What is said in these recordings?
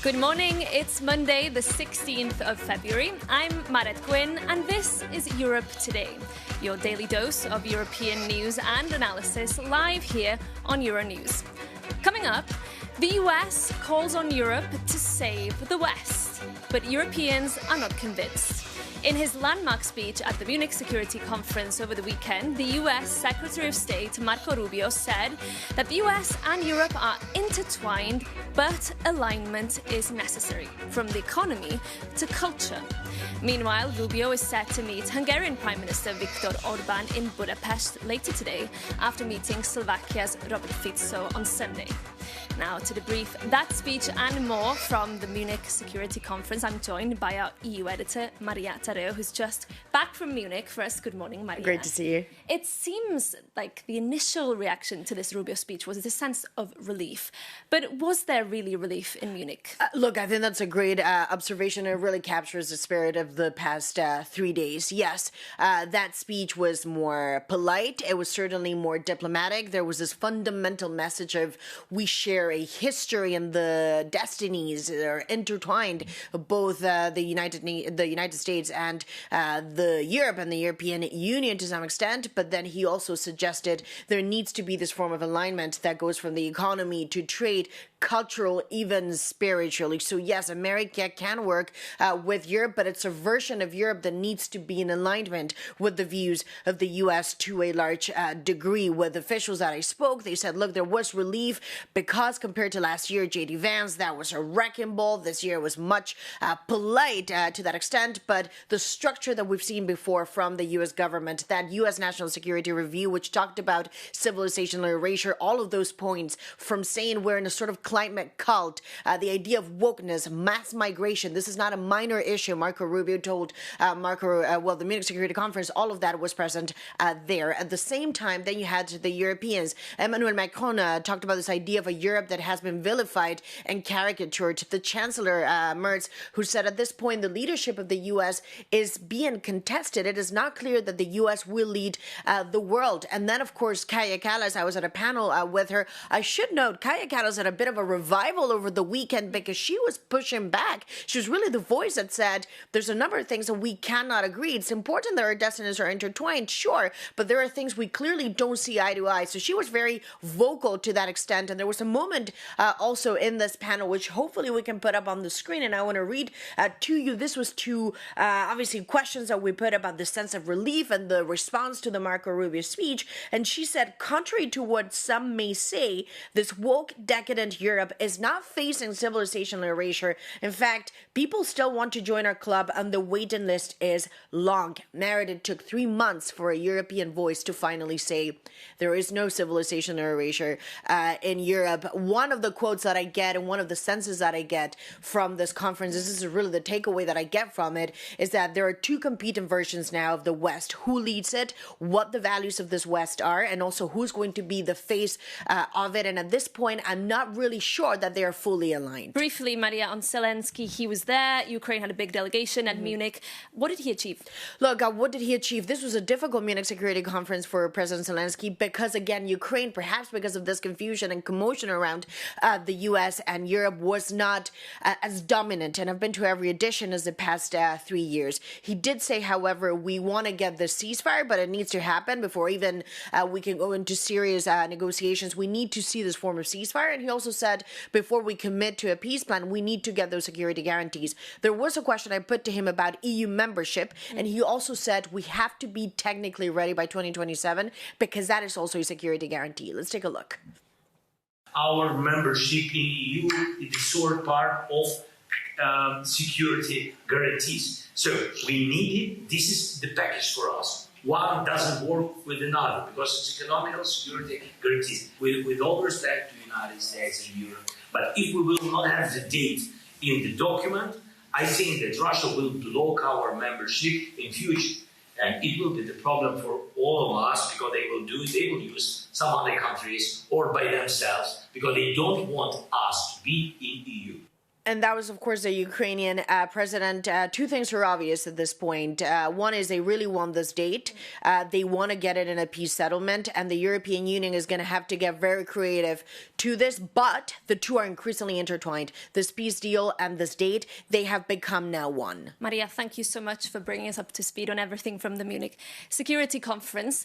Good morning, it's Monday the 16th of February. I'm Maret Gwyn and this is Europe Today, your daily dose of European news and analysis live here on Euronews. Coming up, the US calls on Europe to save the West, but Europeans are not convinced. In his landmark speech at the Munich Security Conference over the weekend, the US Secretary of State Marco Rubio said that the US and Europe are intertwined, but alignment is necessary, from the economy to culture. Meanwhile, Rubio is set to meet Hungarian Prime Minister Viktor Orban in Budapest later today, after meeting Slovakia's Robert Fico on Sunday. Now, to debrief that speech and more from the Munich Security Conference, I'm joined by our EU editor, Maria Tareo, who's just back from Munich. First, good morning, Maria. Great to see you. It seems like the initial reaction to this Rubio speech was a sense of relief. But was there really relief in Munich? Look, I think that's a great observation. It really captures the spirit of the past 3 days. Yes, that speech was more polite. It was certainly more diplomatic. There was this fundamental message of we share a history and the destinies are intertwined, both the United States and the Europe and the European Union to some extent. But then he also suggested there needs to be this form of alignment that goes from the economy to trade, cultural, even spiritually. So yes, America can work with Europe, but it's a version of Europe that needs to be in alignment with the views of the US to a large degree. With officials that I spoke, they said, look, there was relief because compared to last year, J.D. Vance, that was a wrecking ball. This year was much polite to that extent, but the structure that we've seen before from the US government, that US National Security Review, which talked about civilizational erasure, all of those points from saying we're in a sort of climate cult, the idea of wokeness, mass migration. This is not a minor issue. Marco Rubio told the Munich Security Conference, all of that was present there. At the same time, then you had the Europeans. Emmanuel Macron talked about this idea of a Europe that has been vilified and caricatured. The Chancellor Merz, who said at this point the leadership of the U.S. is being contested. It is not clear that the U.S. will lead the world. And then, of course, Kaja Kallas, I was at a panel with her. I should note, Kaja Kallas had a bit of a revival over the weekend because she was pushing back. She was really the voice that said there's a number of things that we cannot agree. It's important that our destinies are intertwined, sure, but there are things we clearly don't see eye to eye. So she was very vocal to that extent. And there was a moment also in this panel, which hopefully we can put up on the screen, and I want to read to you. This was to obviously questions that we put about the sense of relief and the response to the Marco Rubio speech. And she said, contrary to what some may say, this woke, decadent Europe is not facing civilizational erasure. In fact, people still want to join our club, and the waiting list is long. Merit, it took 3 months for a European voice to finally say there is no civilizational erasure in Europe. One of the quotes that I get and one of the senses that I get from this conference, this is really the takeaway that I get from it, is that there are two competing versions now of the West. Who leads it, what the values of this West are, and also who's going to be the face of it. And at this point, I'm not really sure that they are fully aligned. Briefly, Maria, on Zelensky, he was there. Ukraine had a big delegation at Munich. What did he achieve? Look, what did he achieve? This was a difficult Munich Security Conference for President Zelensky because, again, Ukraine, perhaps because of this confusion and commotion around the U.S. and Europe, was not as dominant, and I've been to every edition as the past 3 years. He did say, however, we want to get the ceasefire, but it needs to happen before even we can go into serious negotiations. We need to see this form of ceasefire. And he also said, before we commit to a peace plan, we need to get those security guarantees. There was a question I put to him about EU membership, and he also said we have to be technically ready by 2027 because that is also a security guarantee. Let's take a look. Our membership in EU is the sort part of security guarantees. So we need it. This is the package for us. One doesn't work with another because it's economical security guarantees. With all respect to the United States and Europe. But if we will not have the date in the document, I think that Russia will block our membership in future. And it will be the problem for all of us because they will use some other countries or by themselves because they don't want us to be in EU. And that was, of course, the Ukrainian president. Two things are obvious at this point. One is they really want this date. They want to get it in a peace settlement, and the European Union is going to have to get very creative to this. But the two are increasingly intertwined. This peace deal and this date, they have become now one. Maria, thank you so much for bringing us up to speed on everything from the Munich Security Conference.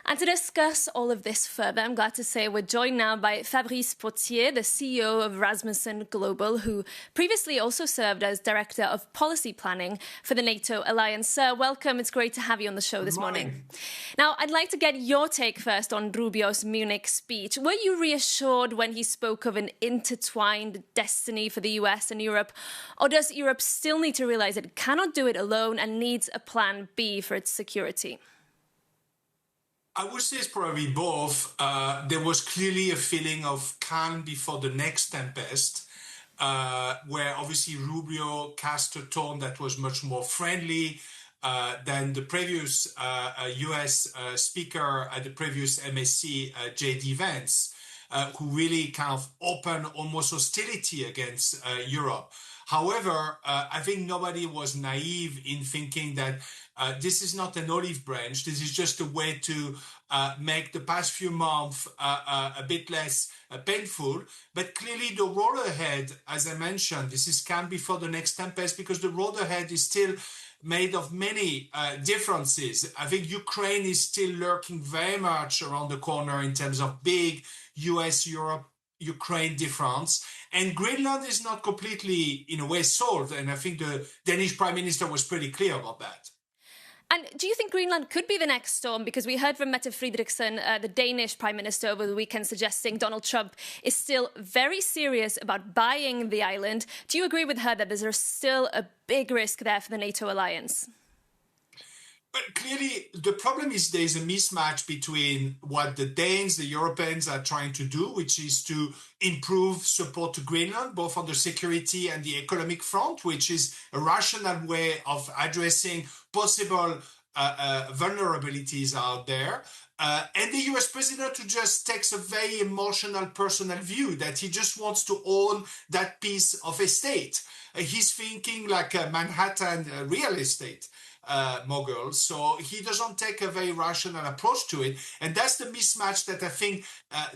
And to discuss all of this further, I'm glad to say we're joined now by Fabrice Pothier, the CEO of Rasmussen Global, who previously also served as Director of Policy Planning for the NATO alliance. Sir, welcome. It's great to have you on the show this morning. Now, I'd like to get your take first on Rubio's Munich speech. Were you reassured when he spoke of an intertwined destiny for the US and Europe? Or does Europe still need to realize it cannot do it alone and needs a plan B for its security? I would say it's probably both. There was clearly a feeling of calm before the next tempest, where obviously Rubio cast a tone that was much more friendly than the previous US speaker at the previous MSC, J.D. Vance, who really kind of opened almost hostility against Europe. However, I think nobody was naive in thinking that this is not an olive branch. This is just a way to make the past few months a bit less painful. But clearly the road ahead, as I mentioned, this is calm before the next tempest, because the road ahead is still made of many differences. I think Ukraine is still lurking very much around the corner in terms of big US-Europe Ukraine difference, and Greenland is not completely, in a way, solved. And I think the Danish Prime Minister was pretty clear about that. And do you think Greenland could be the next storm? Because we heard from Mette Frederiksen, the Danish Prime Minister, over the weekend, suggesting Donald Trump is still very serious about buying the island. Do you agree with her that there's still a big risk there for the NATO alliance? But clearly, the problem is there's a mismatch between what the Danes, the Europeans are trying to do, which is to improve support to Greenland, both on the security and the economic front, which is a rational way of addressing possible vulnerabilities out there. And the US president who just takes a very emotional, personal view that he just wants to own that piece of estate. He's thinking like a Manhattan real estate mogul, so he doesn't take a very rational approach to it, and that's the mismatch that I think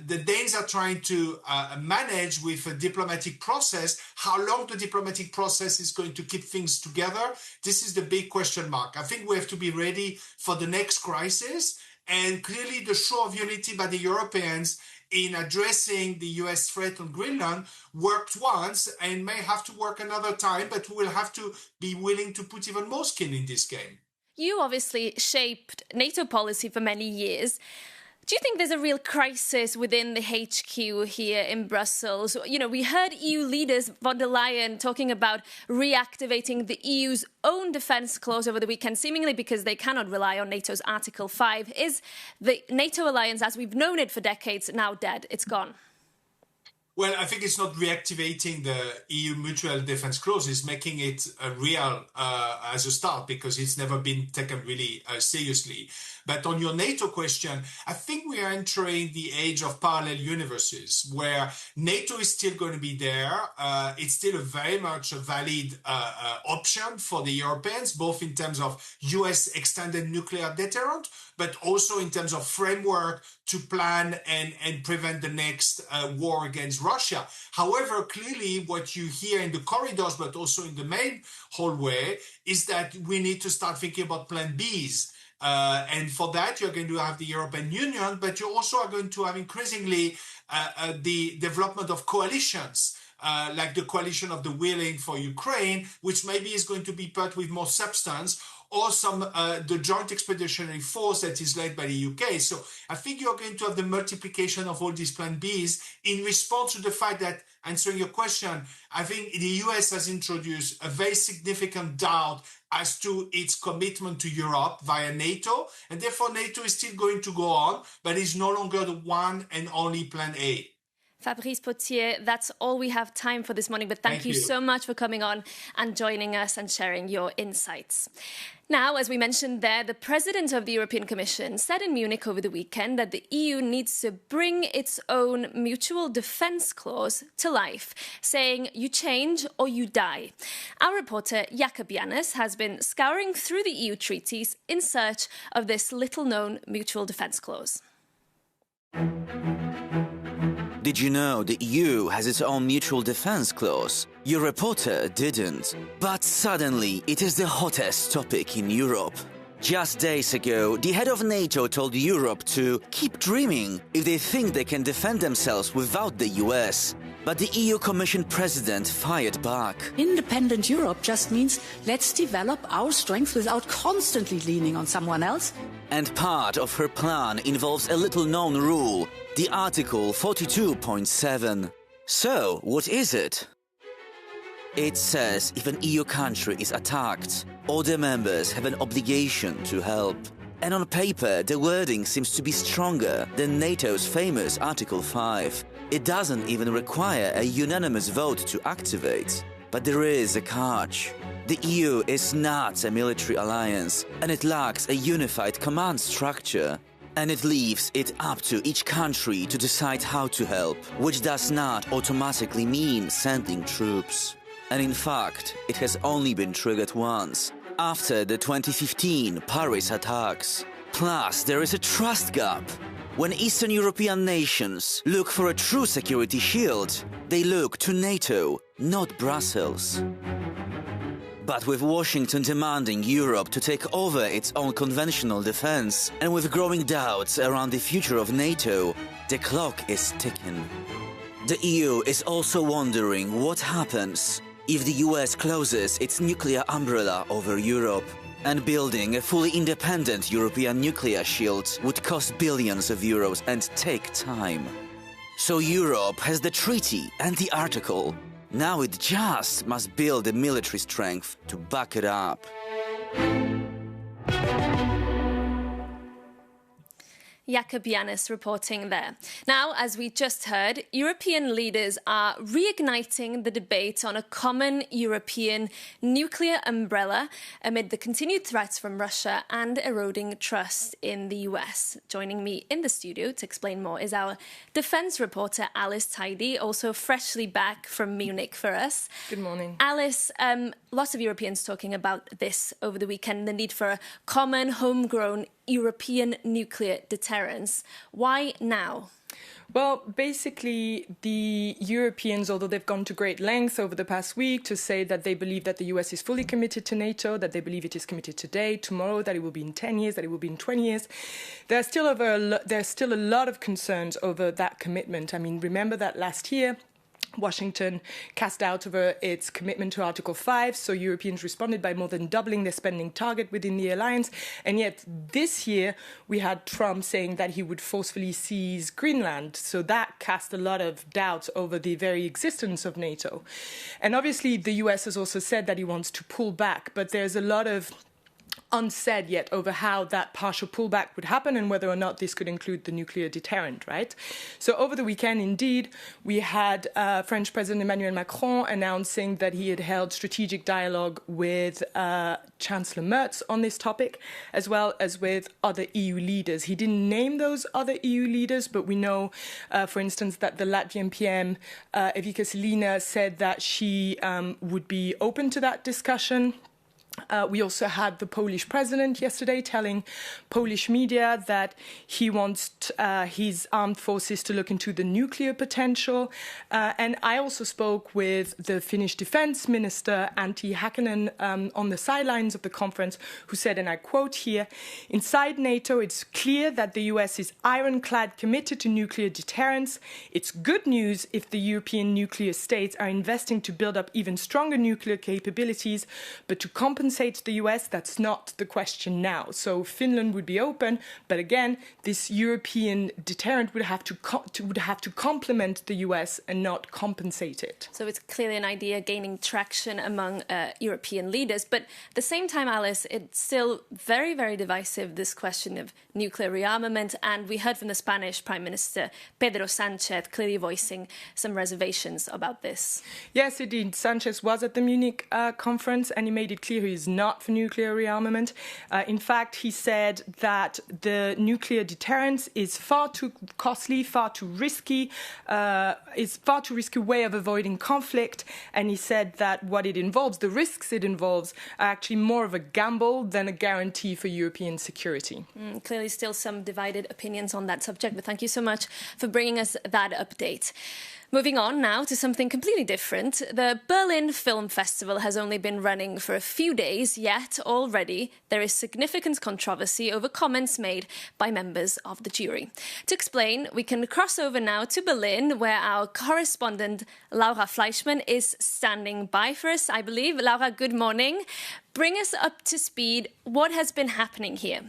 the Danes are trying to manage with a diplomatic process. How long the diplomatic process is going to keep things together, this is the big question mark. I think we have to be ready for the next crisis, and clearly the show of unity by the Europeans in addressing the US threat on Greenland worked once and may have to work another time, but we'll have to be willing to put even more skin in this game. You obviously shaped NATO policy for many years. Do you think there's a real crisis within the HQ here in Brussels? You know, we heard EU leaders, von der Leyen, talking about reactivating the EU's own defence clause over the weekend, seemingly because they cannot rely on NATO's Article 5. Is the NATO alliance, as we've known it for decades, now dead? It's gone. Well, I think it's not reactivating the EU mutual defence clause, it's making it real as a start, because it's never been taken really seriously. But on your NATO question, I think we are entering the age of parallel universes where NATO is still going to be there. It's still very much a valid option for the Europeans, both in terms of US extended nuclear deterrent, but also in terms of framework to plan and prevent the next war against Russia. However, clearly what you hear in the corridors, but also in the main hallway, is that we need to start thinking about plan Bs. And for that, you're going to have the European Union, but you also are going to have increasingly the development of coalitions, like the coalition of the willing for Ukraine, which maybe is going to be put with more substance, or the joint expeditionary force that is led by the UK. So I think you're going to have the multiplication of all these plan Bs in response to the fact that, answering your question, I think the US has introduced a very significant doubt as to its commitment to Europe via NATO, and therefore NATO is still going to go on, but is no longer the one and only plan A. Fabrice Pothier, that's all we have time for this morning, but thank you so much for coming on and joining us and sharing your insights. Now, as we mentioned there, the President of the European Commission said in Munich over the weekend that the EU needs to bring its own mutual defence clause to life, saying you change or you die. Our reporter Jakob Jannes has been scouring through the EU treaties in search of this little-known mutual defence clause. Did you know the EU has its own mutual defense clause? Your reporter didn't. But suddenly, it is the hottest topic in Europe. Just days ago, the head of NATO told Europe to keep dreaming if they think they can defend themselves without the US. But the EU Commission President fired back. Independent Europe just means let's develop our strength without constantly leaning on someone else. And part of her plan involves a little-known rule, the Article 42.7. So, what is it? It says if an EU country is attacked, all the members have an obligation to help. And on paper, the wording seems to be stronger than NATO's famous Article 5. It doesn't even require a unanimous vote to activate. But there is a catch. The EU is not a military alliance, and it lacks a unified command structure. And it leaves it up to each country to decide how to help, which does not automatically mean sending troops. And in fact, it has only been triggered once, after the 2015 Paris attacks. Plus, there is a trust gap. When Eastern European nations look for a true security shield, they look to NATO, not Brussels. But with Washington demanding Europe to take over its own conventional defense, and with growing doubts around the future of NATO, the clock is ticking. The EU is also wondering what happens if the US closes its nuclear umbrella over Europe. And building a fully independent European nuclear shield would cost billions of euros and take time. So Europe has the treaty and the article. Now it just must build the military strength to back it up. Jakob Jannes reporting there. Now, as we just heard, European leaders are reigniting the debate on a common European nuclear umbrella amid the continued threats from Russia and eroding trust in the US. Joining me in the studio to explain more is our defence reporter, Alice Tidy, also freshly back from Munich for us. Good morning. Alice, lots of Europeans talking about this over the weekend, the need for a common, homegrown European nuclear deterrence. Why now? Well, basically, the Europeans, although they've gone to great lengths over the past week to say that they believe that the US is fully committed to NATO, that they believe it is committed today, tomorrow, that it will be in 10 years, that it will be in 20 years, there's still a lot of concerns over that commitment. I mean, remember that last year, Washington cast doubt over its commitment to Article 5, so Europeans responded by more than doubling their spending target within the alliance. And yet this year, we had Trump saying that he would forcefully seize Greenland. So that cast a lot of doubts over the very existence of NATO. And obviously, the US has also said that he wants to pull back, but there's a lot of unsaid yet over how that partial pullback would happen and whether or not this could include the nuclear deterrent, right? So over the weekend, indeed, we had French President Emmanuel Macron announcing that he had held strategic dialogue with Chancellor Merz on this topic, as well as with other EU leaders. He didn't name those other EU leaders, but we know, for instance, that the Latvian PM, Evika Selina, said that she would be open to that discussion. We also had the Polish president yesterday telling Polish media that he wants his armed forces to look into the nuclear potential. And I also spoke with the Finnish defense minister, Antti Häkkänen, on the sidelines of the conference, who said, and I quote here, "Inside NATO, it's clear that the US is ironclad committed to nuclear deterrence. It's good news if the European nuclear states are investing to build up even stronger nuclear capabilities, but to compensate compensate the US, that's not the question now. So Finland would be open, but again, this European deterrent would have to complement the US and not compensate it. So it's clearly an idea gaining traction among European leaders. But at the same time, Alice, it's still very, very divisive, this question of nuclear rearmament. And we heard from the Spanish Prime Minister Pedro Sánchez clearly voicing some reservations about this. Yes, indeed. Sánchez was at the Munich conference and he made it clear he is not for nuclear rearmament. In fact, he said that the nuclear deterrence is far too costly, far too risky, is far too risky way of avoiding conflict. And he said that what it involves, the risks it involves, are actually more of a gamble than a guarantee for European security. Clearly still some divided opinions on that subject, but thank you so much for bringing us that update. Moving on now to something completely different. The Berlin Film Festival has only been running for a few days, yet already there is significant controversy over comments made by members of the jury. To explain, we can cross over now to Berlin, where our correspondent Laura Fleischmann is standing by for us, I believe. Laura, good morning. Bring us up to speed. What has been happening here?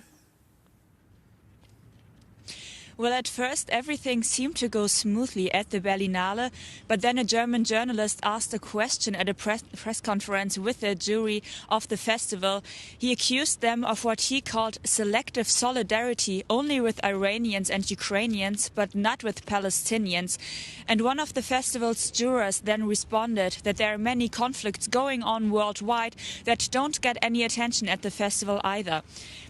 Well, at first, everything seemed to go smoothly at the Berlinale, but then a German journalist asked a question at a press conference with the jury of the festival. He accused them of what he called selective solidarity only with Iranians and Ukrainians, but not with Palestinians. And one of the festival's jurors then responded that there are many conflicts going on worldwide that don't get any attention at the festival either.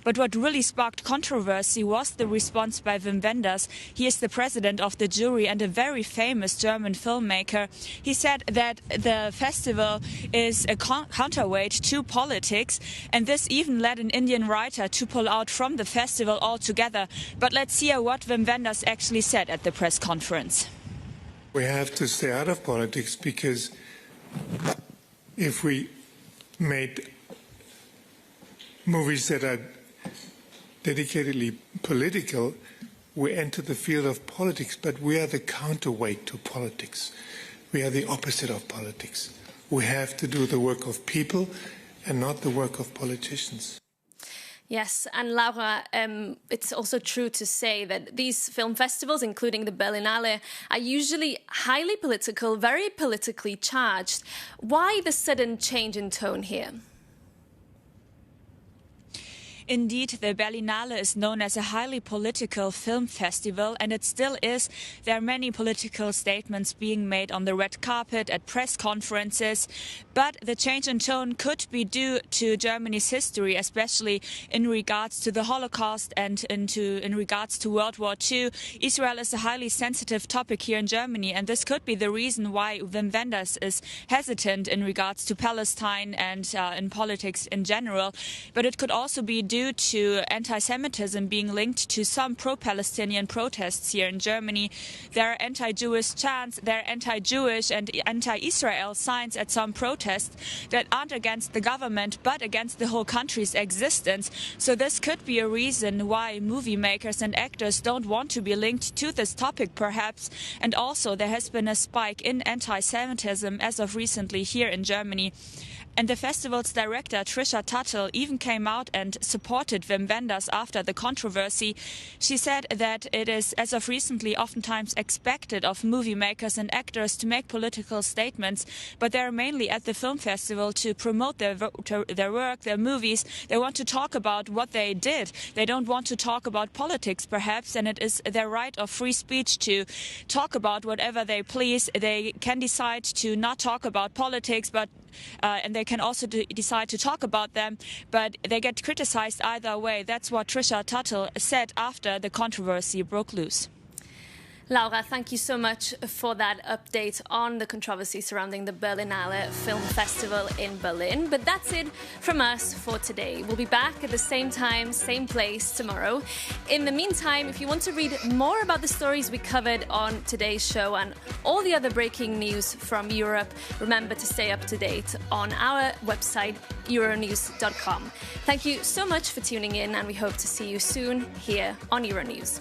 But what really sparked controversy was the response by Wim Wenders. He is the president of the jury and a very famous German filmmaker. He said that the festival is a counterweight to politics, and this even led an Indian writer to pull out from the festival altogether. But let's hear what Wim Wenders actually said at the press conference. We have to stay out of politics, because if we made movies that are dedicatedly political, we enter the field of politics, but we are the counterweight to politics. We are the opposite of politics. We have to do the work of people and not the work of politicians. Yes, and Laura, it's also true to say that these film festivals, including the Berlinale, are usually highly political, very politically charged. Why the sudden change in tone here? Indeed, the Berlinale is known as a highly political film festival, and it still is. There are many political statements being made on the red carpet, at press conferences, but the change in tone could be due to Germany's history, especially in regards to the Holocaust and in regards to World War II. Israel is a highly sensitive topic here in Germany, and this could be the reason why Wim Wenders is hesitant in regards to Palestine and in politics in general. But it could also be due to anti-Semitism being linked to some pro-Palestinian protests here in Germany. There are anti-Jewish chants, there are anti-Jewish and anti-Israel signs at some protests that aren't against the government but against the whole country's existence. So this could be a reason why movie makers and actors don't want to be linked to this topic, perhaps. And also there has been a spike in anti-Semitism as of recently here in Germany. And the festival's director, Trisha Tuttle, even came out and supported Wim Wenders after the controversy. She said that it is, as of recently, oftentimes expected of movie makers and actors to make political statements, but they're mainly at the film festival to promote their work, their movies. They want to talk about what they did. They don't want to talk about politics, perhaps, and it is their right of free speech to talk about whatever they please. They can decide to not talk about politics, but and they can also decide to talk about them, but they get criticized either way. That's what Trisha Tuttle said after the controversy broke loose. Laura, thank you so much for that update on the controversy surrounding the Berlinale Film Festival in Berlin. But that's it from us for today. We'll be back at the same time, same place tomorrow. In the meantime, if you want to read more about the stories we covered on today's show and all the other breaking news from Europe, remember to stay up to date on our website, euronews.com. Thank you so much for tuning in, and we hope to see you soon here on Euronews.